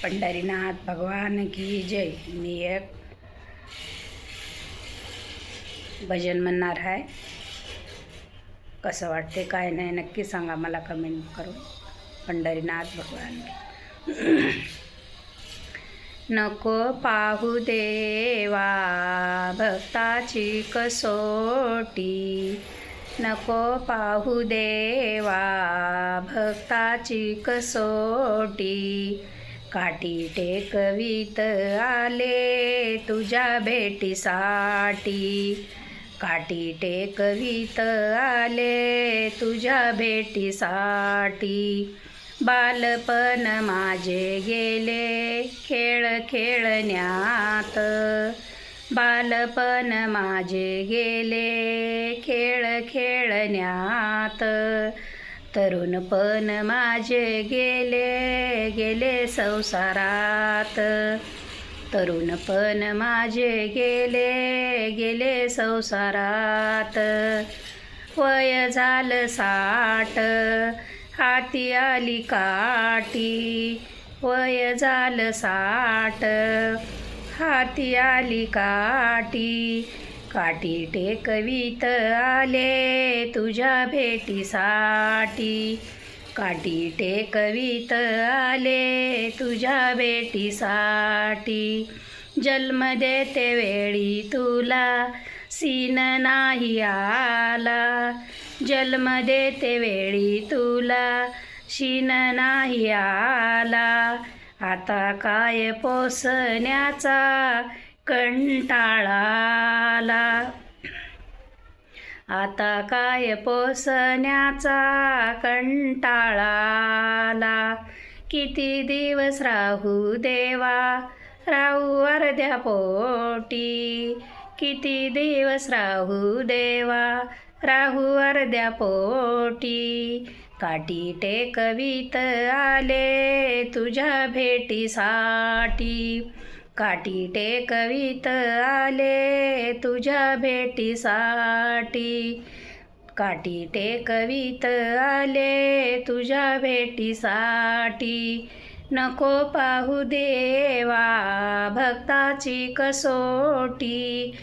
पंढरीनाथ भगवान की जय. मी एक भजन म्हणणार आहे. कसं वाटते काय नाही नक्की सांगा मला कमेंट करून. पंढरीनाथ भगवान की. नको पाहू देवा भक्ताची कसोटी, नको पाहू देवा भक्ताची कसोटी. काठी टेकवीत आले तुझ्या भेटीसाठी, काठी टेकवीत आले तुझ्या भेटीसाठी. बालपण माझे गेले खेळ खेळण्यात, बालपण माझे गेले खेळ खेळण्यात. तरुणपण माझे गेले गेले संसारात, तरुणपण माझे गेले गेले संसारात. वय झालं 60 हाती आली काठी, वय झालं 60 हाती आली काठी. काठी टेकवीत आले तुझ्या भेटीसाठी, काठी टेकवीत आले तुझ्या भेटीसाठी. जन्म देते वेळी तुला सीन नाही आला, जन्म देते वेळी तुला शीन नाही आला. आता काय पोसण्याचा कंटाळा आला, आता काय पोसण्याचा कंटाळा आला. किती दिवस राहू देवा राहू अर्ध्या पोटी, किती दिवस राहू देवा राहू अर्ध्या पोटी. काठी टेकवीत आले तुझ्या भेटीसाठी, काठी टेकवीत आले तुझ्या भेटीसाठी. काठी टेकवीत आले तुझ्या भेटीसाठी. नको पाहू देवा भक्ताची कसोटी,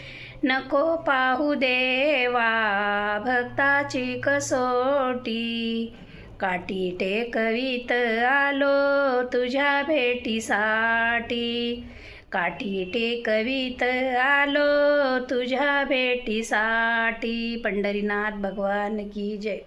नको पाहू देवा भक्ताची कसोटी. काठी टेकवीत आलो तुझ्या भेटीसाठी, काठी टेकवीत आलो तुझ्या भेटीसाठी. पंढरीनाथ भगवान की जय.